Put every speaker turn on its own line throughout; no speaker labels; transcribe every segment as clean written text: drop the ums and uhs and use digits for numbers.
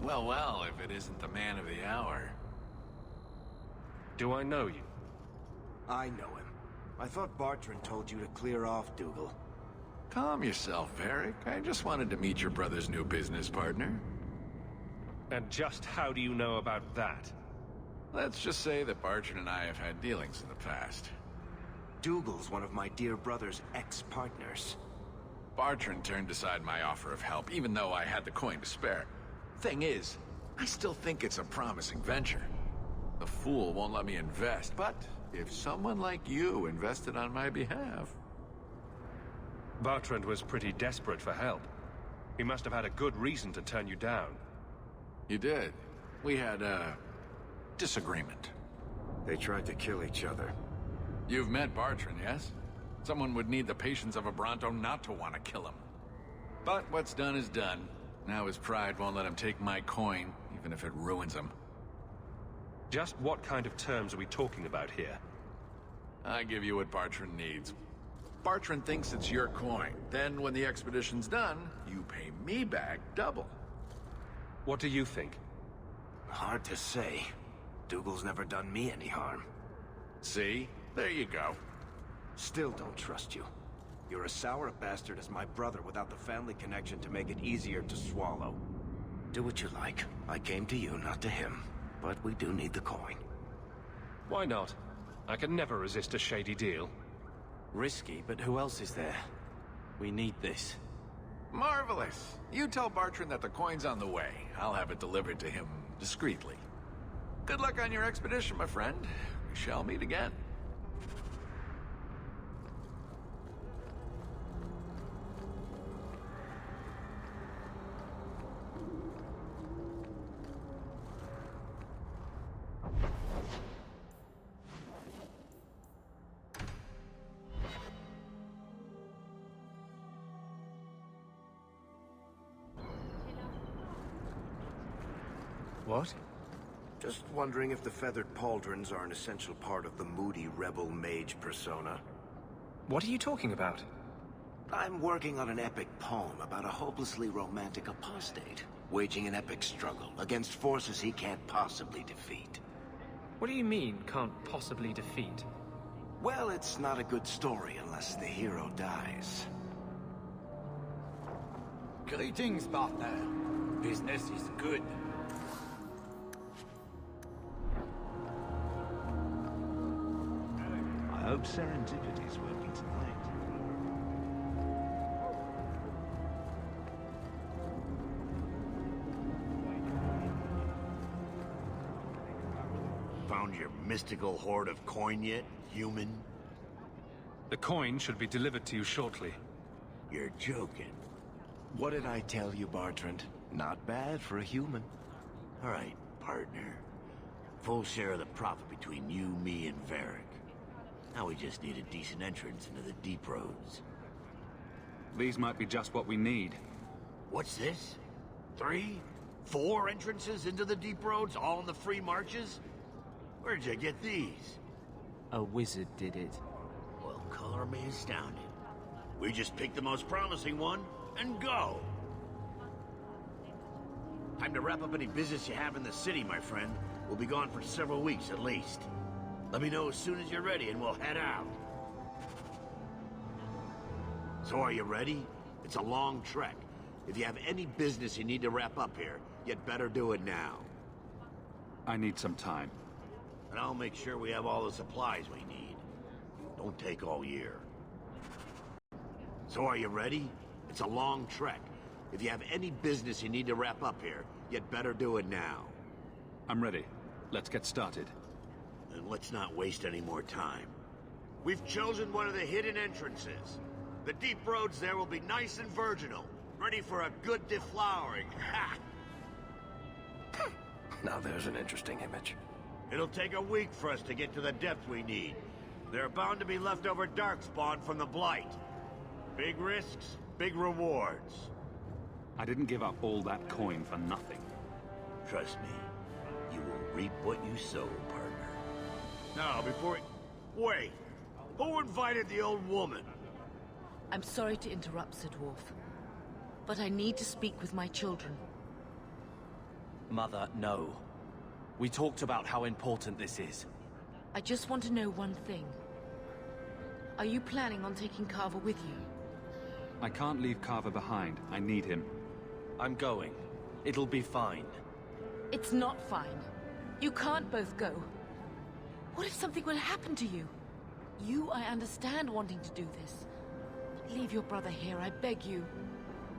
Well, well, if it isn't the man of the hour.
Do I know you?
I know him. I thought Bartrand told you to clear off, Dougal.
Calm yourself, Varric. I just wanted to meet your brother's new business partner.
And just how do you know about that?
Let's just say that Bartrand and I have had dealings in the past.
Dougal's one of my dear brother's ex-partners.
Bartrand turned aside my offer of help, even though I had the coin to spare. Thing is, I still think it's a promising venture. The fool won't let me invest, but if someone like you invested on my behalf...
Bartrand was pretty desperate for help. He must have had a good reason to turn you down.
You did. We had a disagreement.
They tried to kill each other.
You've met Bartrand, yes? Someone would need the patience of a Bronto not to want to kill him. But what's done is done. Now his pride won't let him take my coin, even if it ruins him.
Just what kind of terms are we talking about here?
I give you what Bartrand needs. Bartrand thinks it's your coin. Then, when the expedition's done, you pay me back double.
What do you think?
Hard to say. Dougal's never done me any harm.
See? There you go.
Still don't trust you. You're as sour a bastard as my brother without the family connection to make it easier to swallow. Do what you like. I came to you, not to him. But we do need the coin.
Why not? I can never resist a shady deal.
Risky, but who else is there? We need this.
Marvelous. You tell Bartrand that the coin's on the way. I'll have it delivered to him discreetly. Good luck on your expedition, my friend. We shall meet again.
What? Just wondering if the feathered pauldrons are an essential part of the moody rebel mage persona.
What are you talking about?
I'm working on an epic poem about a hopelessly romantic apostate, waging an epic struggle against forces he can't possibly defeat.
What do you mean, can't possibly defeat?
Well, it's not a good story unless the hero dies.
Greetings, partner. Business is good.
I hope serendipity's working tonight.
Found your mystical hoard of coin yet, human?
The coin should be delivered to you shortly.
You're joking.
What did I tell you, Bartrand? Not bad for a human.
All right, partner. Full share of the profit between you, me, and Varric. Now we just need a decent entrance into the deep roads.
These might be just what we need.
What's this? 3? 4 entrances into the deep roads, all in the free marches? Where'd you get these?
A wizard did it.
Well, color me astounded. We just picked the most promising one, and go! Time to wrap up any business you have in the city, my friend. We'll be gone for several weeks at least. Let me know as soon as you're ready and we'll head out. So are you ready? It's a long trek. If you have any business you need to wrap up here, you'd better do it now.
I need some time.
And I'll make sure we have all the supplies we need. Don't take all year. So are you ready? It's a long trek. If you have any business you need to wrap up here, you'd better do it now.
I'm ready. Let's get started.
And let's not waste any more time. We've chosen one of the hidden entrances. The deep roads there will be nice and virginal, ready for a good deflowering. Ha!
Now there's an interesting image.
It'll take a week for us to get to the depth we need. There are bound to be leftover darkspawn from the Blight. Big risks, big rewards.
I didn't give up all that coin for nothing.
Trust me, you will reap what you sow, partner. Now, before... Wait! Who invited the old woman?
I'm sorry to interrupt, Sir Dwarf, but I need to speak with my children.
Mother, no. We talked about how important this is.
I just want to know one thing. Are you planning on taking Carver with you?
I can't leave Carver behind. I need him.
I'm going. It'll be fine.
It's not fine. You can't both go. What if something will happen to you? You, I understand wanting to do this. But leave your brother here, I beg you.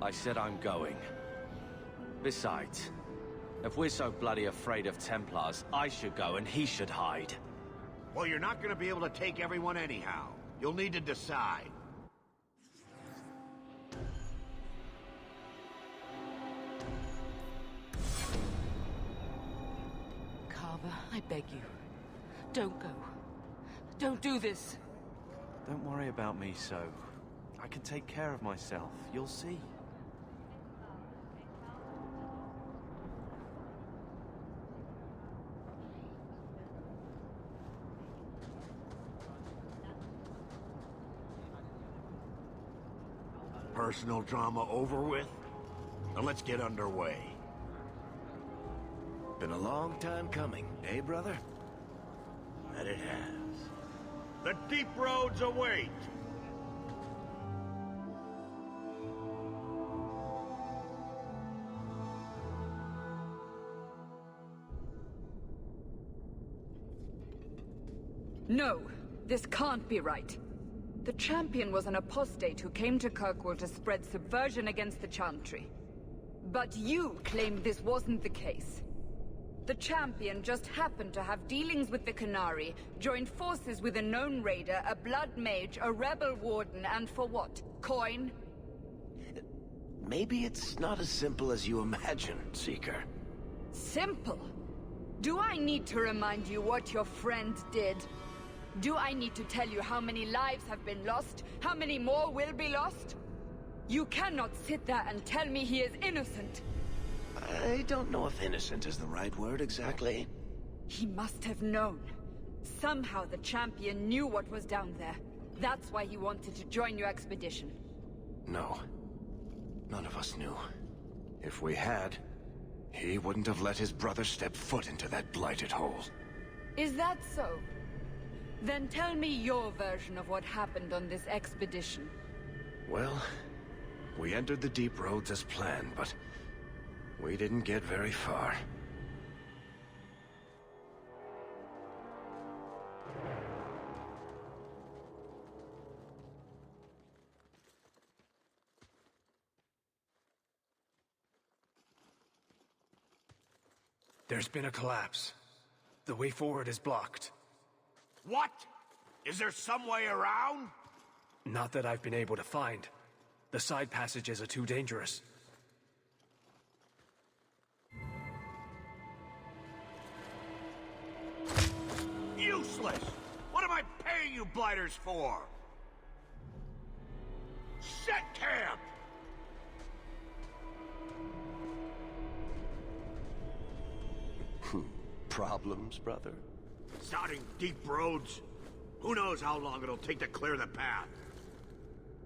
I said I'm going. Besides, if we're so bloody afraid of Templars, I should go and he should hide.
Well, you're not gonna be able to take everyone anyhow. You'll need to decide.
Carver, I beg you. Don't go. Don't do this.
Don't worry about me, so. I can take care of myself. You'll see.
Personal drama over with? Now let's get underway.
Been a long time coming, eh, brother?
That it has. The deep roads await!
No, this can't be right. The champion was an apostate who came to Kirkwall to spread subversion against the Chantry. But you claim this wasn't the case. The champion just happened to have dealings with the Canary, joined forces with a known raider, a blood mage, a rebel warden, and for what? Coin?
Maybe it's not as simple as you imagine, Seeker.
Simple? Do I need to remind you what your friend did? Do I need to tell you how many lives have been lost? How many more will be lost? You cannot sit there and tell me he is innocent.
I don't know if innocent is the right word exactly.
He must have known. Somehow the champion knew what was down there. That's why he wanted to join your expedition.
No. None of us knew. If we had, he wouldn't have let his brother step foot into that blighted hole.
Is that so? Then tell me your version of what happened on this expedition.
Well, we entered the deep roads as planned, but we didn't get very far.
There's been a collapse. The way forward is blocked.
What? Is there some way around?
Not that I've been able to find. The side passages are too dangerous.
Useless! What am I paying you blighters for? Set camp!
Problems, brother?
Sounding deep roads? Who knows how long it'll take to clear the path?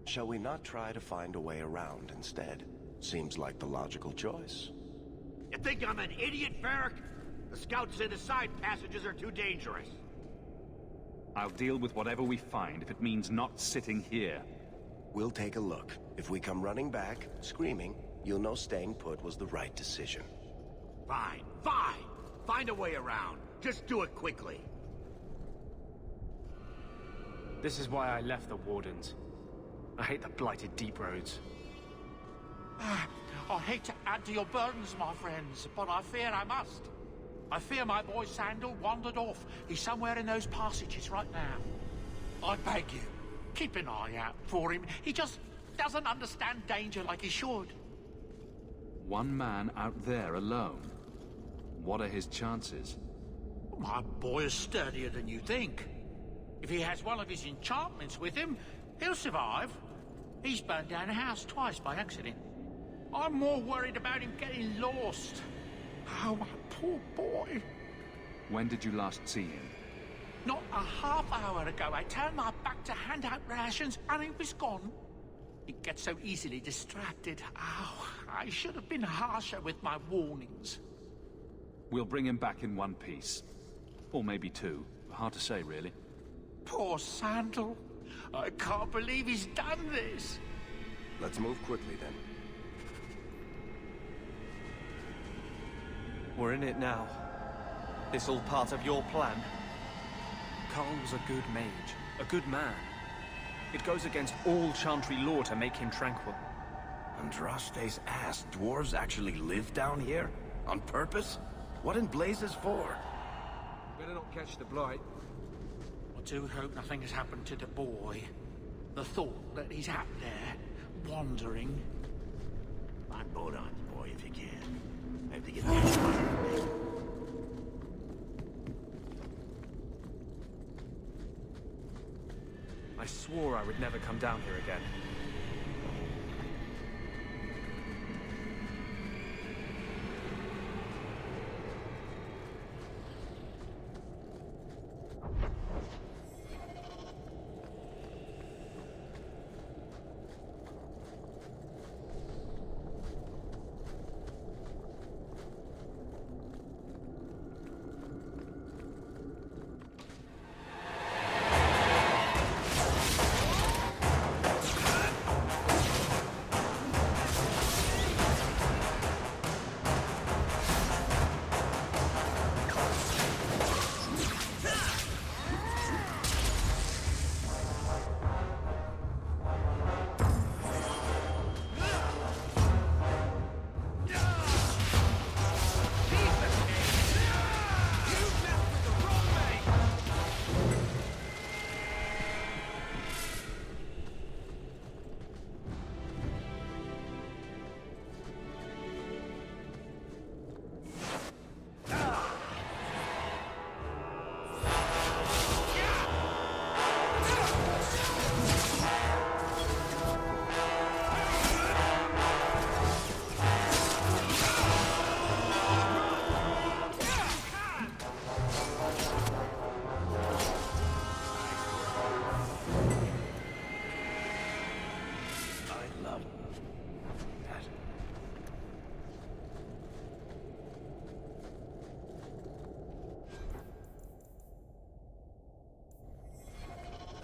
Shall we not try to find a way around instead? Seems like the logical choice.
You think I'm an idiot, Varric? The scouts say the side passages are too dangerous.
I'll deal with whatever we find if it means not sitting here.
We'll take a look. If we come running back, screaming, you'll know staying put was the right decision.
Fine, fine! Find a way around. Just do it quickly.
This is why I left the Wardens. I hate the blighted deep roads.
I hate to add to your burdens, my friends, but I fear I must. I fear my boy Sandal wandered off. He's somewhere in those passages right now. I beg you, keep an eye out for him. He just doesn't understand danger like he should.
One man out there alone. What are his chances?
My boy is sturdier than you think. If he has one of his enchantments with him, he'll survive. He's burned down a house twice by accident. I'm more worried about him getting lost. Oh, my poor boy.
When did you last see him?
Not a half hour ago, I turned my back to hand out rations, and he was gone. He gets so easily distracted. Oh, I should have been harsher with my warnings.
We'll bring him back in one piece. Or maybe two. Hard to say, really.
Poor Sandal. I can't believe he's done this.
Let's move quickly, then.
We're in it now. This all part of your plan?
Carl was a good mage, a good man. It goes against all Chantry law to make him tranquil.
Andraste's ass. Dwarves actually live down here? On purpose? What in blazes for?
Better not catch the blight.
I do hope nothing has happened to the boy. The thought that he's out there, wandering.
Find boat on, boy, if you can. I have to get the
I swore I would never come down here again.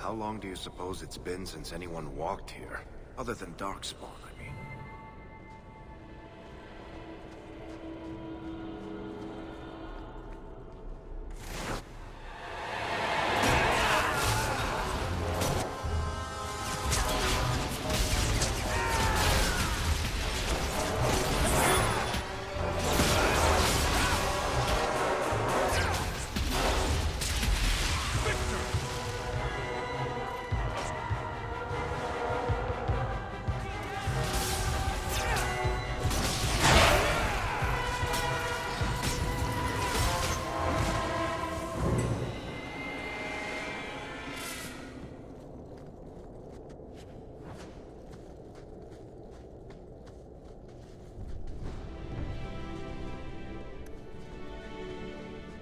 How long do you suppose it's been since anyone walked here? Other than Darkspawn, I mean.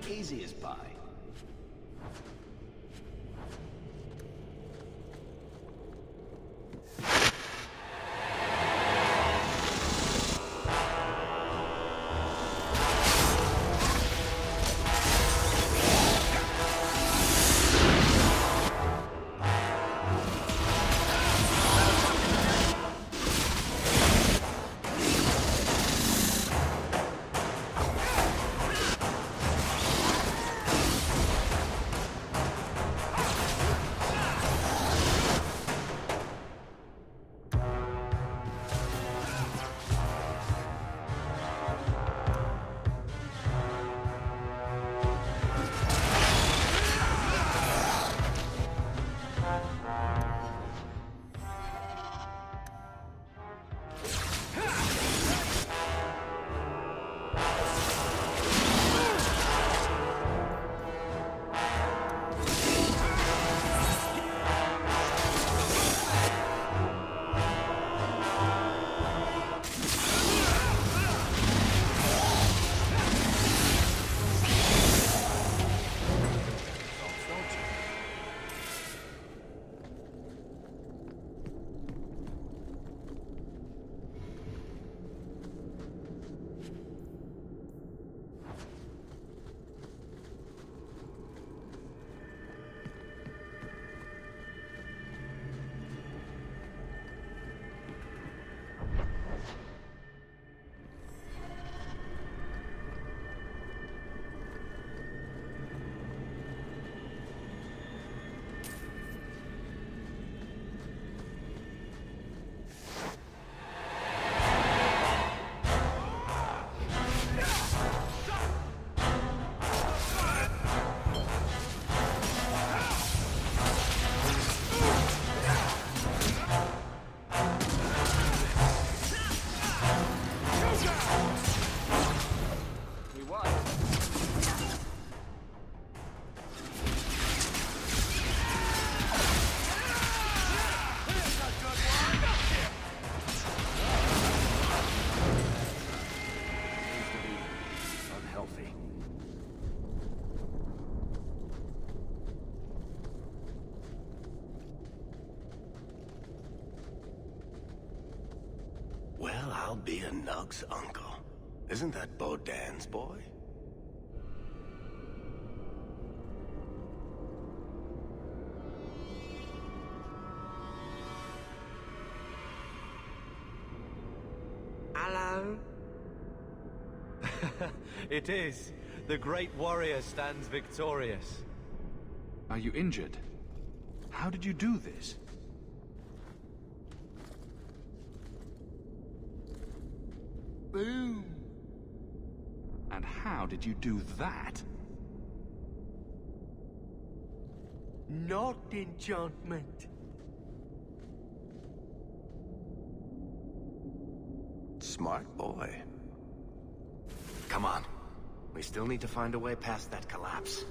Easy as pie.
I'll be a Nug's uncle. Isn't that Bodan's boy?
Hello?
It is. The great warrior stands victorious.
Are you injured? How did you do this?
Boom.
And how did you do that?
Not enchantment.
Smart boy. Come on. We still need to find a way past that collapse.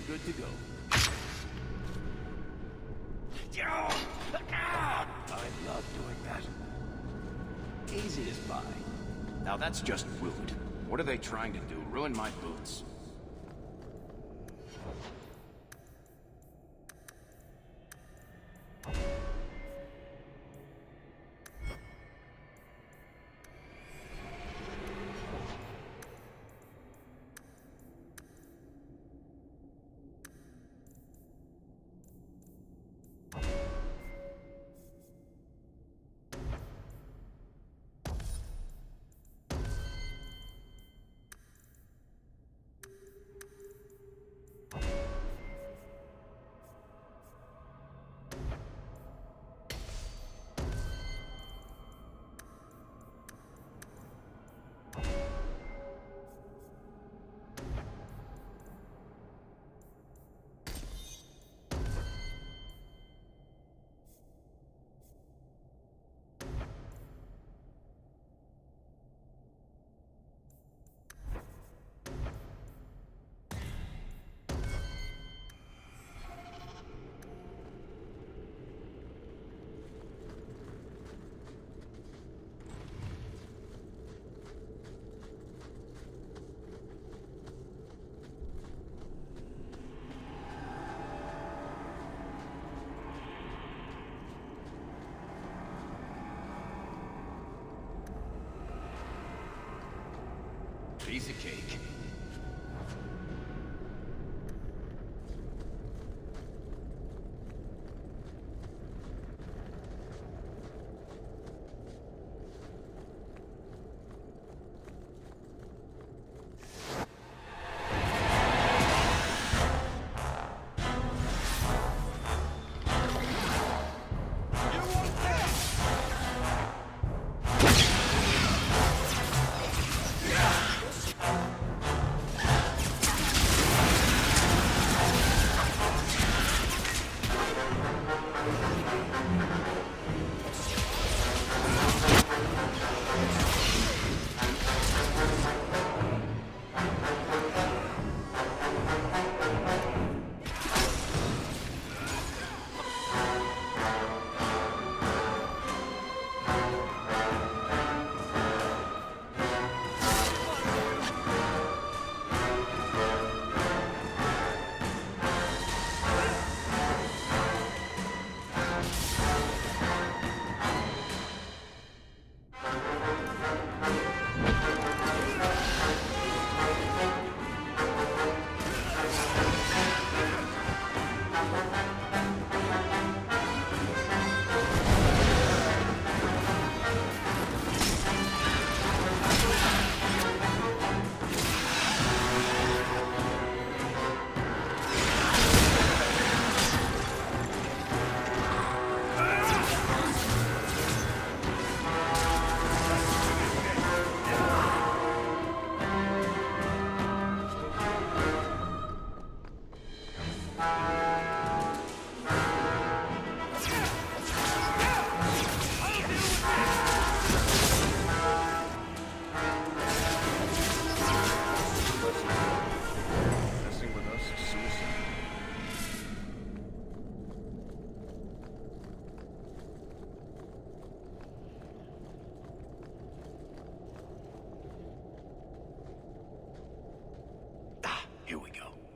good to go. I love doing that. Easy as pie. Now that's just rude. What are they trying to do? Ruin my boots? Piece of cake.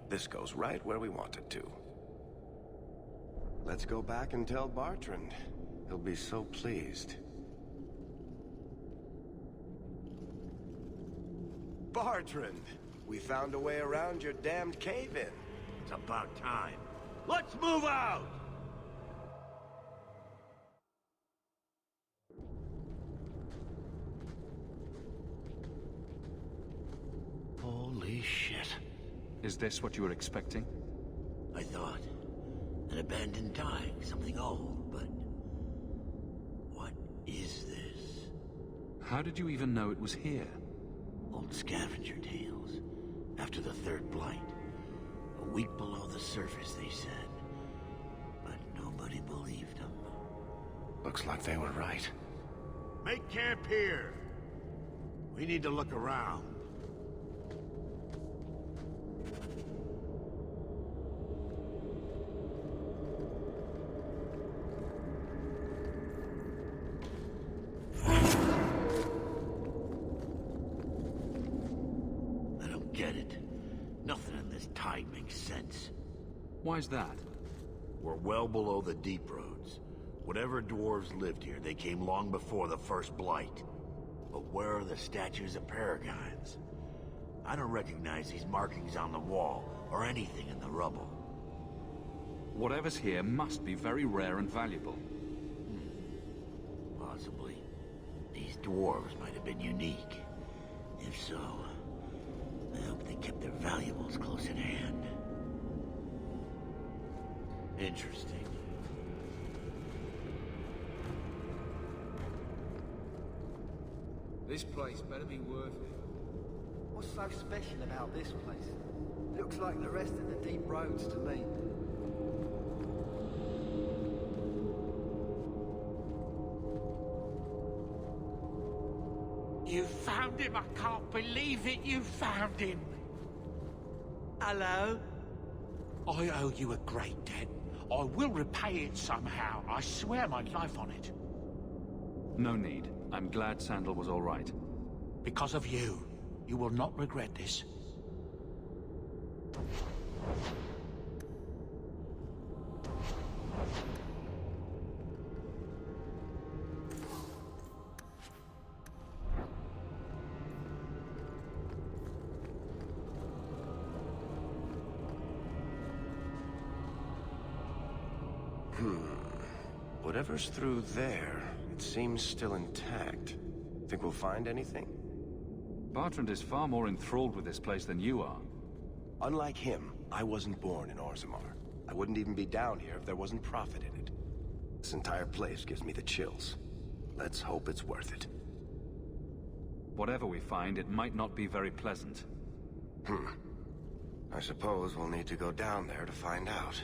This goes right where we want it to. Let's go back and tell Bartrand. He'll be so pleased. Bartrand! We found a way around your damned cave-in.
It's about time. Let's move out! Holy shit.
Is this what you were expecting?
I thought. An abandoned dyke, something old, but... what is this?
How did you even know it was here?
Old scavenger tales. After the third blight. A week below the surface, they said. But nobody believed them.
Looks like they were right.
Make camp here! We need to look around. sense.
Why's that?
We're well below the deep roads. Whatever dwarves lived here, they came long before the first blight. But where are the statues of paragons? I don't recognize these markings on the wall, or anything in the rubble.
Whatever's here must be very rare and valuable.
Possibly. These dwarves might have been unique. If so, I hope they kept their valuables close at hand. Interesting.
This place better be worth it.
What's so special about this place? Looks like the rest of the deep roads to me.
You found him! I can't believe it! You found him!
Hello?
I owe you a great debt. I will repay it somehow. I swear my life on it.
No need. I'm glad Sandal was all right.
Because of you. You will not regret this.
Whatever's through there, it seems still intact. Think we'll find anything?
Bertrand is far more enthralled with this place than you are.
Unlike him, I wasn't born in Orzammar. I wouldn't even be down here if there wasn't profit in it. This entire place gives me the chills. Let's hope it's worth it.
Whatever we find, it might not be very pleasant.
I suppose we'll need to go down there to find out.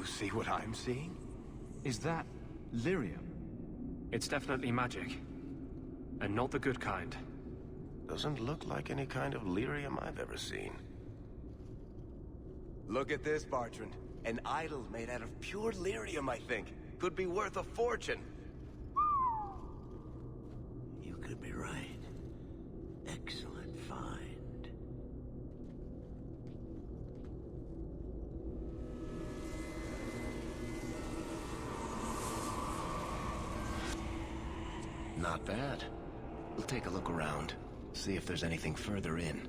See what I'm seeing?
Is that lyrium?
It's definitely magic. And not the good kind.
Doesn't look like any kind of lyrium I've ever seen. Look at this, Bertrand. An idol made out of pure lyrium, I think. Could be worth a fortune.
You could be right. Excellent find.
Not bad. We'll take a look around, see if there's anything further in.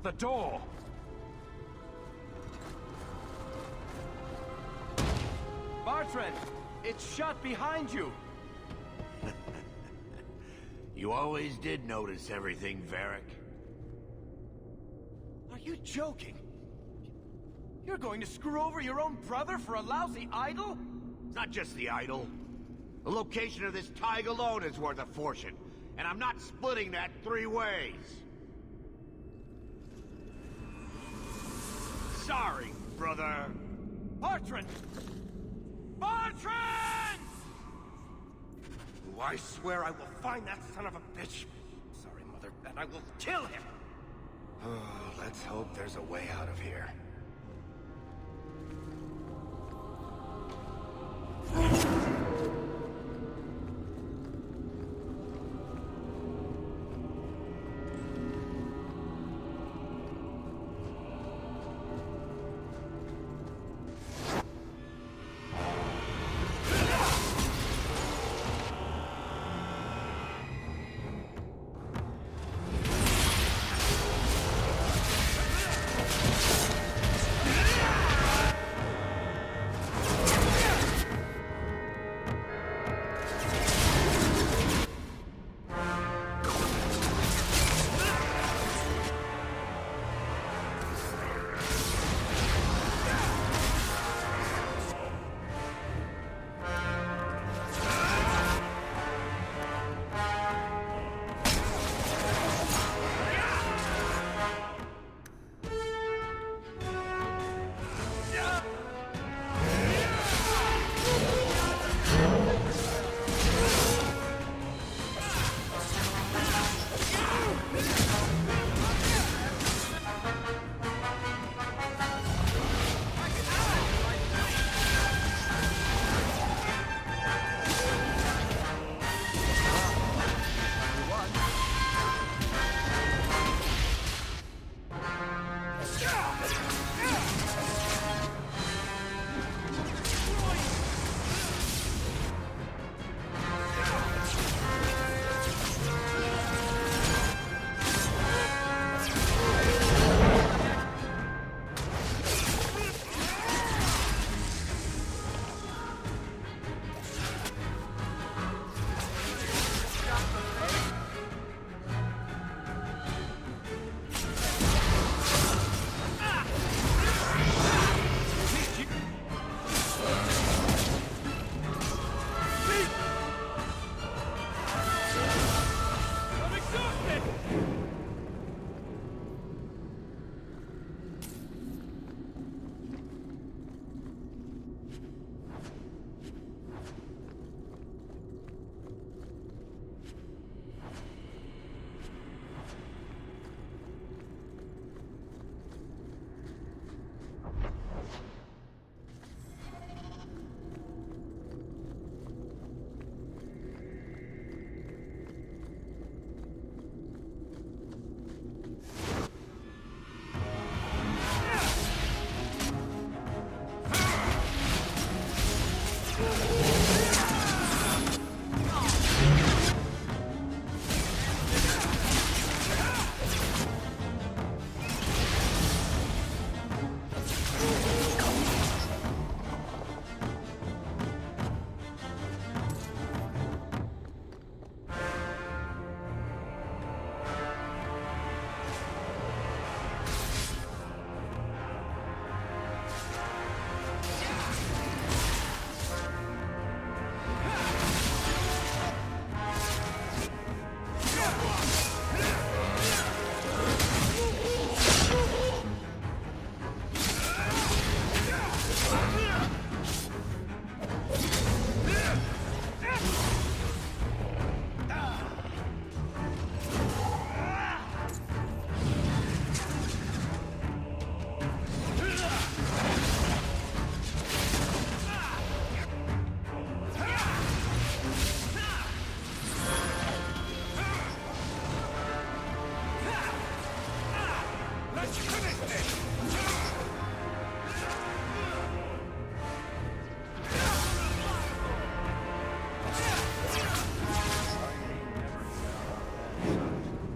The door!
Bartrand! It's shut behind you!
You always did notice everything, Varric.
Are you joking? You're going to screw over your own brother for a lousy idol?
It's not just the idol. The location of this tag alone is worth a fortune, and I'm not splitting that 3 ways. Sorry, brother.
Bartrand! Bartrand!
I swear I will find that son of a bitch. Sorry, Mother, and I will kill him. Oh, let's hope there's a way out of here.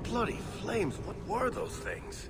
Bloody flames, what were those things?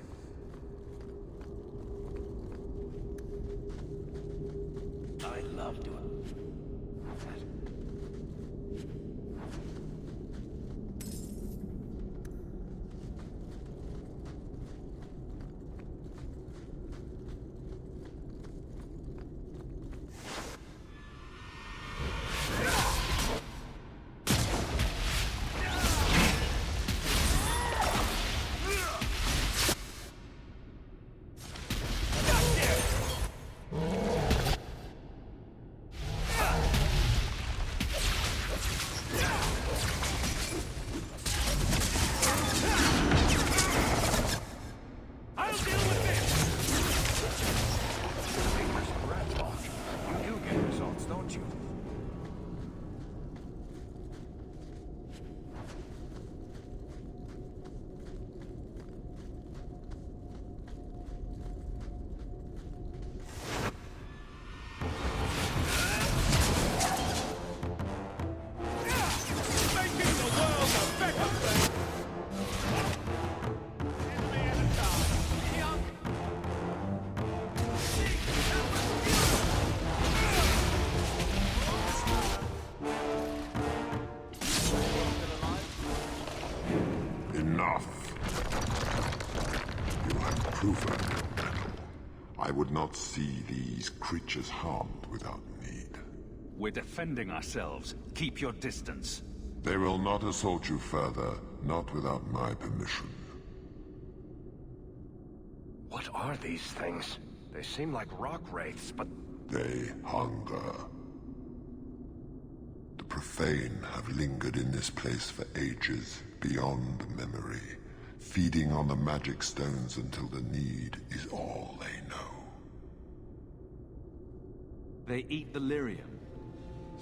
Enough. You have proven your mettle. I would not see these creatures harmed without need.
We're defending ourselves. Keep your distance.
They will not assault you further, not without my permission.
What are these things? They seem like rock wraiths, but...
They hunger. The profane have lingered in this place for ages, beyond memory, feeding on the magic stones until the need is all they know.
They eat the lyrium.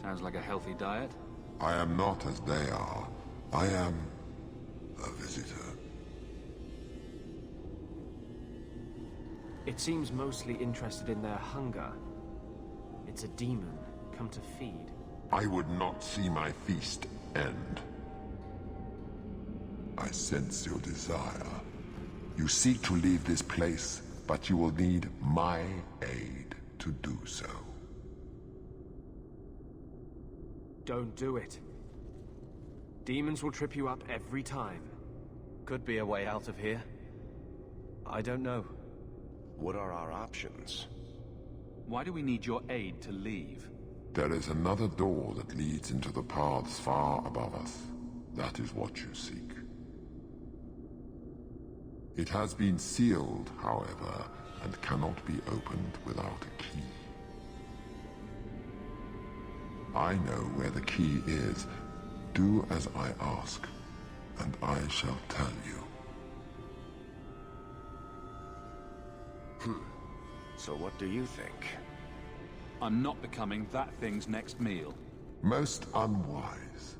Sounds like a healthy diet.
I am not as they are. I am a visitor.
It seems mostly interested in their hunger. It's a demon, come to feed.
I would not see my feast end. I sense your desire. You seek to leave this place, but you will need my aid to do so.
Don't do it. Demons will trip you up every time.
Could be a way out of here. I don't know.
What are our options?
Why do we need your aid to leave?
There is another door that leads into the paths far above us. That is what you seek. It has been sealed, however, and cannot be opened without a key. I know where the key is. Do as I ask, and I shall tell you.
So what do you think?
I'm not becoming that thing's next meal.
Most unwise.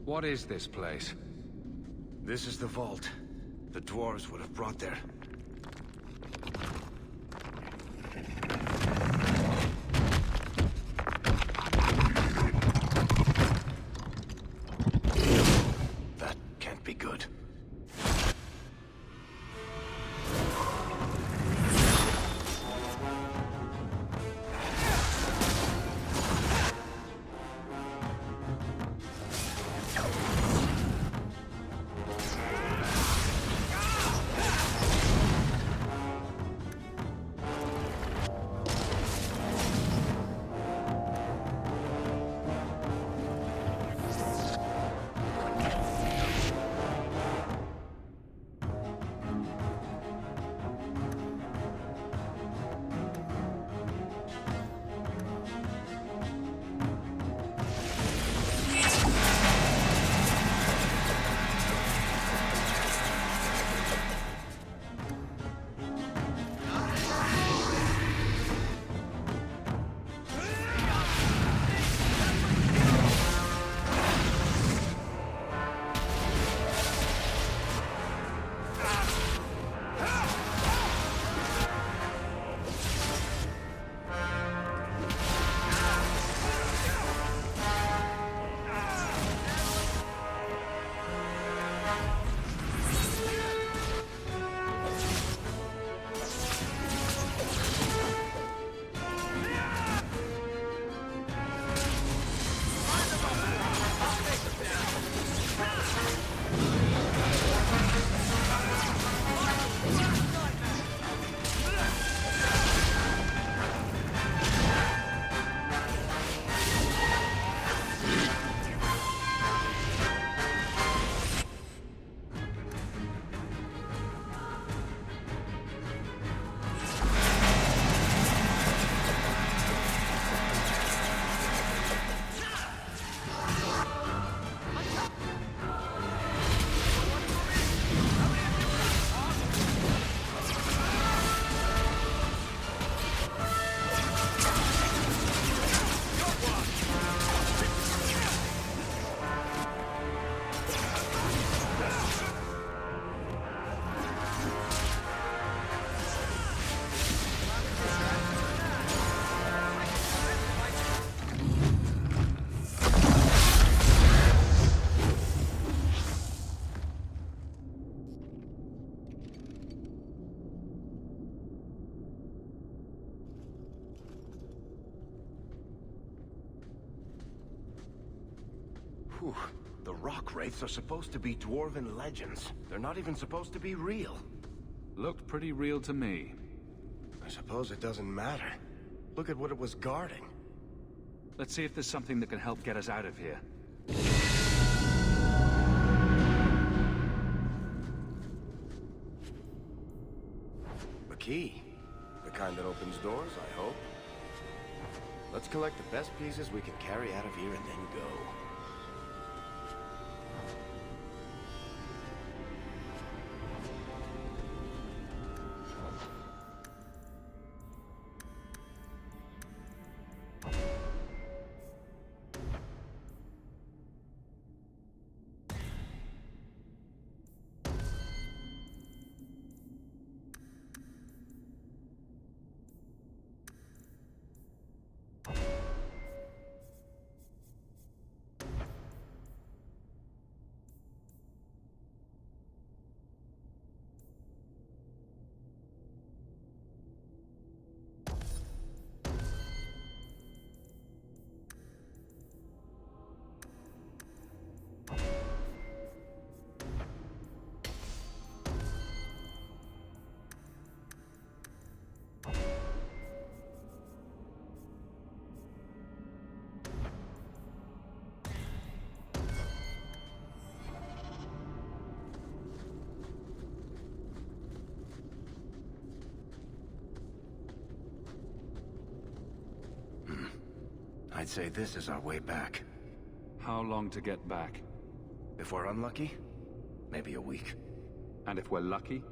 What is this place?
This is the vault. The dwarves would have brought there. That can't be good. Whew. The rock wraiths are supposed to be dwarven legends. They're not even supposed to be real.
Looked pretty real to me.
I suppose it doesn't matter. Look at what it was guarding.
Let's see if there's something that can help get us out of here.
A key. The kind that opens doors, I hope. Let's collect the best pieces we can carry out of here and then go. I'd say this is our way back.
How long to get back?
If we're unlucky, maybe a week.
And if we're lucky?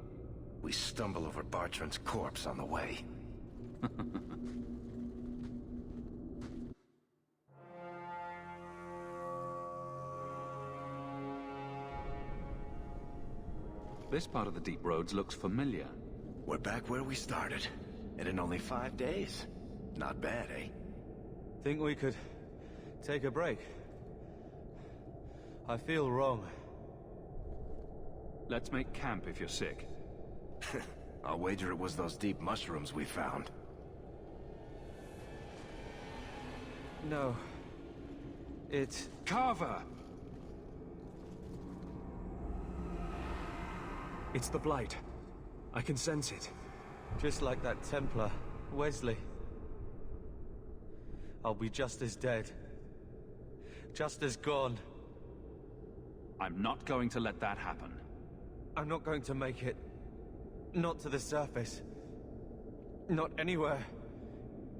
We stumble over Bartrand's corpse on the way.
This part of the deep roads looks familiar.
We're back where we started. And in only 5 days. Not bad, eh?
Think we could take a break? I feel wrong.
Let's make camp if you're sick.
I'll wager it was those deep mushrooms we found.
No. It's...
Carver!
It's the Blight. I can sense it.
just like that Templar, Wesley. I'll be just as dead. Just as gone.
I'm not going to let that happen.
I'm not going to make it. Not to the surface. Not anywhere.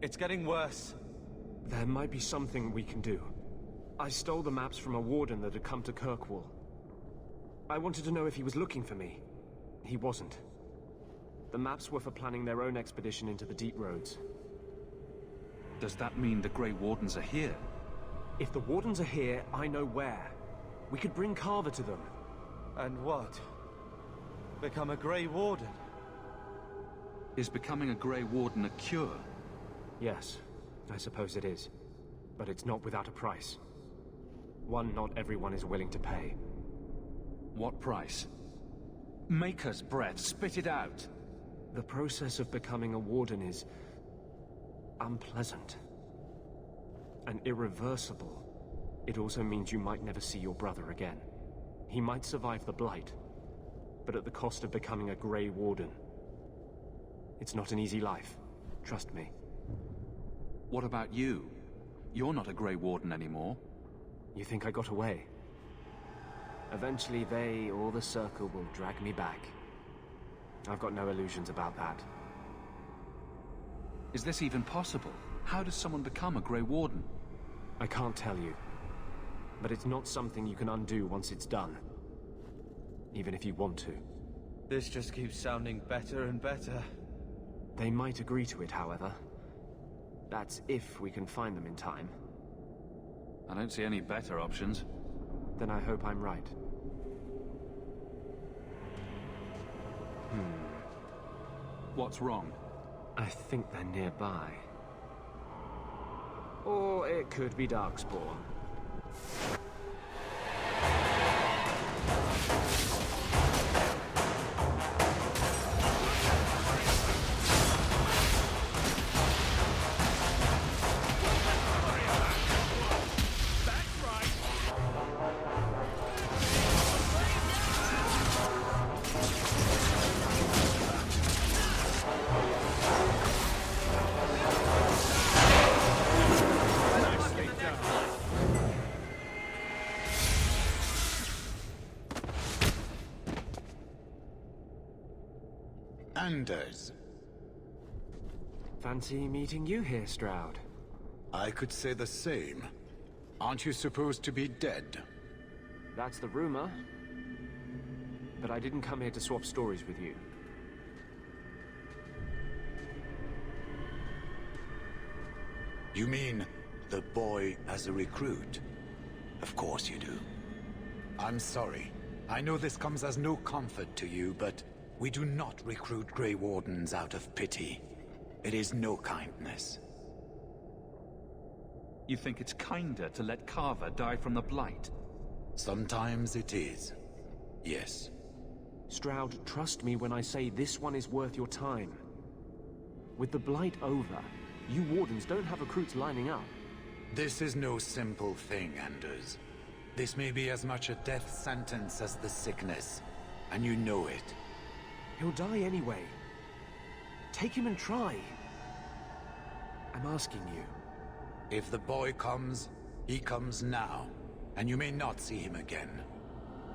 It's getting worse.
There might be something we can do. I stole the maps from a warden that had come to Kirkwall. I wanted to know if he was looking for me. He wasn't. The maps were for planning their own expedition into the deep roads.
Does that mean the Grey Wardens are here?
If the Wardens are here, I know where. We could bring Carver to them.
And what? Become a Grey Warden?
Is becoming a Grey Warden a cure?
Yes, I suppose it is. But it's not without a price. One not everyone is willing to pay.
What price? Maker's breath, spit it out!
The process of becoming a Warden is... unpleasant. And irreversible. It also means you might never see your brother again. He might survive the Blight, but at the cost of becoming a Grey Warden. It's not an easy life. Trust me.
What about you? You're not a Grey Warden anymore.
You think I got away? Eventually they, or the Circle, will drag me back. I've got no illusions about that.
Is this even possible? How does someone become a Grey Warden?
I can't tell you. But it's not something you can undo once it's done. Even if you want to.
This just keeps sounding better and better.
They might agree to it, however. That's if we can find them in time.
I don't see any better options.
Then I hope I'm right.
What's wrong?
I think they're nearby. Or it could be Darkspawn.
Anders.
Fancy meeting you here, Stroud.
I could say the same. Aren't you supposed to be dead?
That's the rumor. But I didn't come here to swap stories with you.
You mean the boy as a recruit? Of course you do. I'm sorry. I know this comes as no comfort to you, but we do not recruit Grey Wardens out of pity. It is no kindness.
You think it's kinder to let Carver die from the Blight?
Sometimes it is. Yes.
Stroud, trust me when I say this one is worth your time. With the Blight over, you Wardens don't have recruits lining up.
This is no simple thing, Anders. This may be as much a death sentence as the sickness, and you know it.
He'll die anyway. Take him and try. I'm asking you.
If the boy comes, he comes now, and you may not see him again.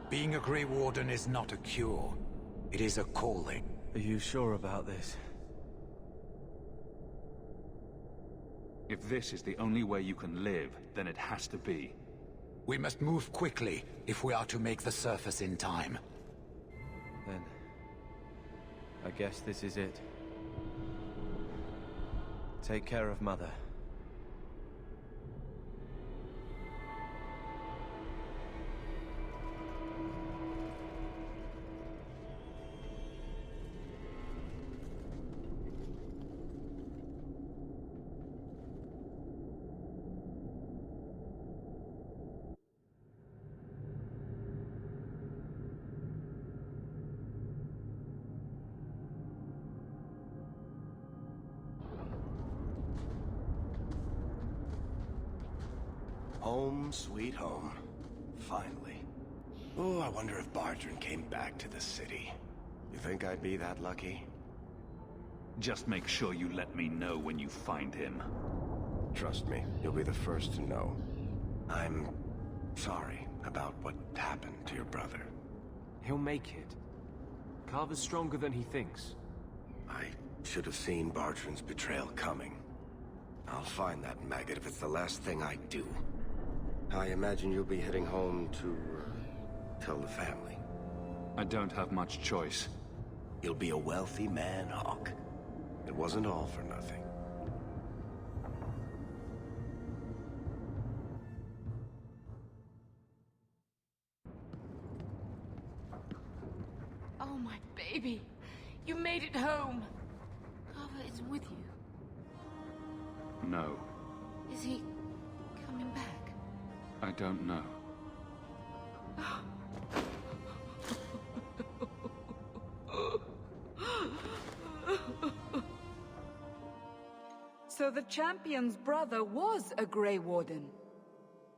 Being a Grey Warden is not a cure. It is a calling.
Are you sure about this?
If this is the only way you can live, then it has to be.
We must move quickly if we are to make the surface in time.
Then... I guess this is it. Take care of Mother.
Home, sweet home. Finally. Oh, I wonder if Bartrand came back to the city. You think I'd be that lucky?
Just make sure you let me know when you find him.
Trust me, you'll be the first to know. I'm sorry about what happened to your brother.
He'll make it. Carver's stronger than he thinks.
I should have seen Bartrand's betrayal coming. I'll find that maggot if it's the last thing I do. I imagine you'll be heading home to tell the family.
I don't have much choice.
You'll be a wealthy man, Hawk. It wasn't all for nothing.
Oh, my baby. You made it home. Carver isn't with you.
No,
Is he coming back?
I don't know.
So the champion's brother was a Grey Warden.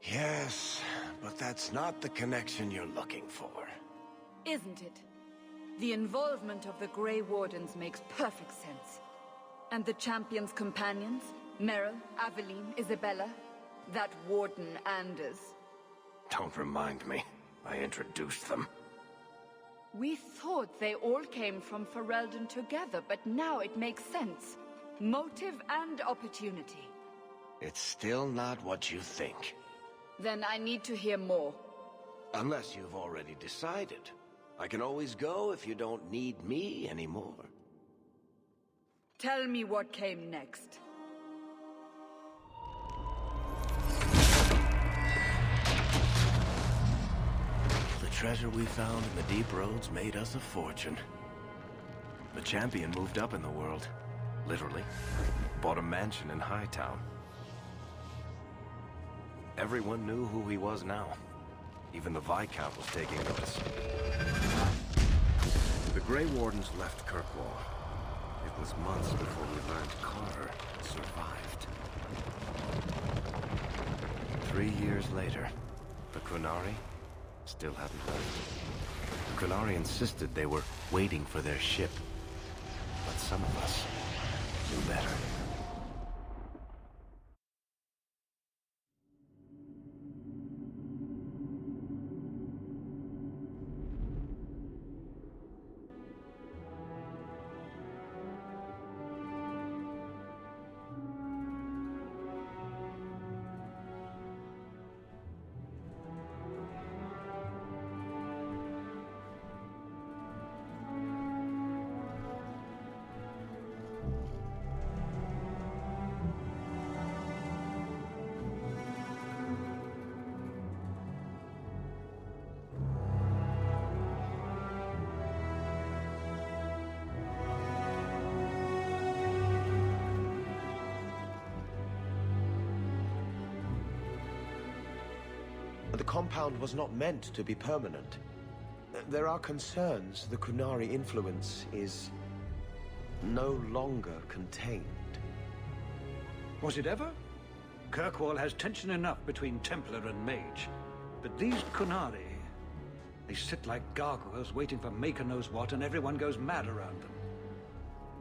Yes, but that's not the connection you're looking for.
Isn't it? The involvement of the Grey Wardens makes perfect sense. And the champion's companions? Merrill, Aveline, Isabella? That Warden Anders?
Don't remind me. I introduced them.
We thought they all came from Ferelden together, but now it makes sense. Motive and opportunity.
It's still not what you think.
Then I need to hear more.
Unless you've already decided. I can always go if you don't need me anymore.
Tell me what came next.
The treasure we found in the deep roads made us a fortune. The champion moved up in the world. Literally. Bought a mansion in Hightown. Everyone knew who he was now. Even the Viscount was taking notice. The Grey Wardens left Kirkwall. It was months before we learned Carver survived. 3 years later, the Qunari still hadn't left. The Qunari insisted they were waiting for their ship. But some of us knew better.
The compound was not meant to be permanent. There are concerns the Qunari influence is no longer contained.
Was it ever? Kirkwall has tension enough between Templar and Mage. But these Qunari, they sit like gargoyles waiting for Maker knows what, and everyone goes mad around them.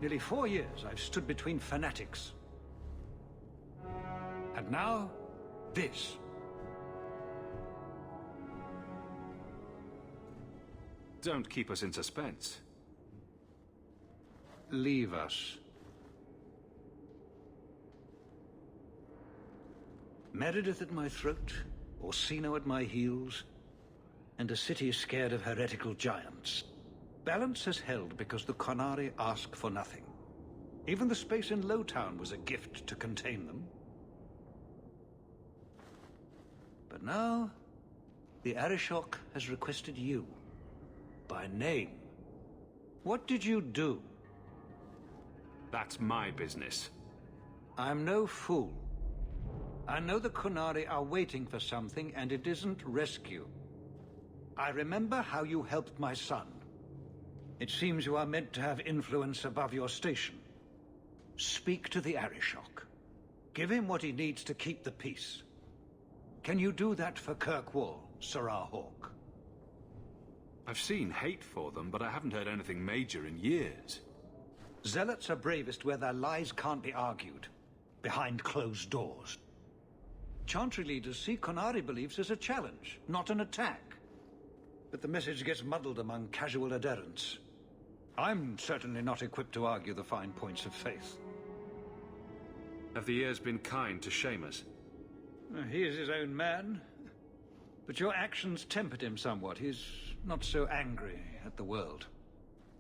Nearly 4 years I've stood between fanatics. And now, this.
Don't keep us in suspense.
Leave us. Meredith at my throat, Orsino at my heels, and a city scared of heretical giants. Balance has held because the Qunari ask for nothing. Even the space in Lowtown was a gift to contain them. But now, the Arishok has requested you. By name. What did you do?
That's my business.
I'm no fool. I know the Qunari are waiting for something, and it isn't rescue. I remember how you helped my son. It seems you are meant to have influence above your station. Speak to the Arishok. Give him what he needs to keep the peace. Can you do that for Kirkwall, Sirrah Hawk?
I've seen hate for them, but I haven't heard anything major in years.
Zealots are bravest where their lies can't be argued, behind closed doors. Chantry leaders see Qunari beliefs as a challenge, not an attack. But the message gets muddled among casual adherents. I'm certainly not equipped to argue the fine points of faith.
Have the years been kind to Seamus?
He is his own man. But your actions tempered him somewhat. He's not so angry at the world.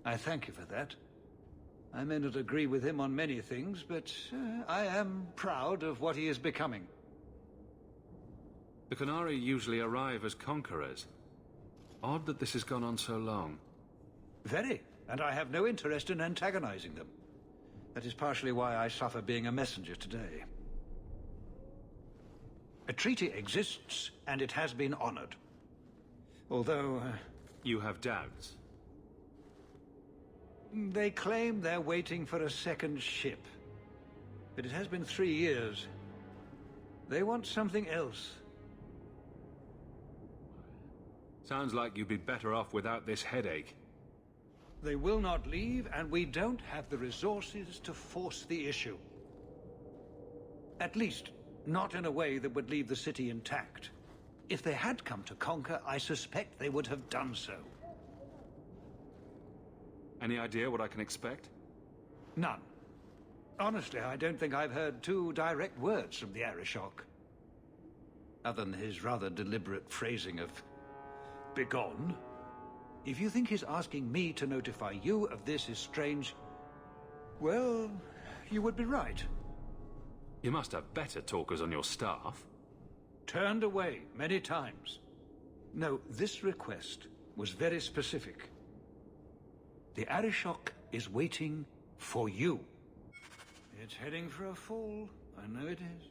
I thank you for that. I may not agree with him on many things, but I am proud of what he is becoming.
The Qunari usually arrive as conquerors. Odd that this has gone on so long.
Very, and I have no interest in antagonizing them. That is partially why I suffer being a messenger today. A treaty exists, and it has been honored. Although...
You have doubts?
They claim they're waiting for a second ship. But it has been 3 years. They want something else.
Sounds like you'd be better off without this headache.
They will not leave, and we don't have the resources to force the issue. At least, not in a way that would leave the city intact. If they had come to conquer, I suspect they would have done so.
Any idea what I can expect?
None. Honestly, I don't think I've heard 2 direct words from the Arishok. Other than his rather deliberate phrasing of... begone. If you think his asking me to notify you of this is strange, well, you would be right.
You must have better talkers on your staff.
Turned away many times. No, this request was very specific. The Arishok is waiting for you. It's heading for a fall. I know it is.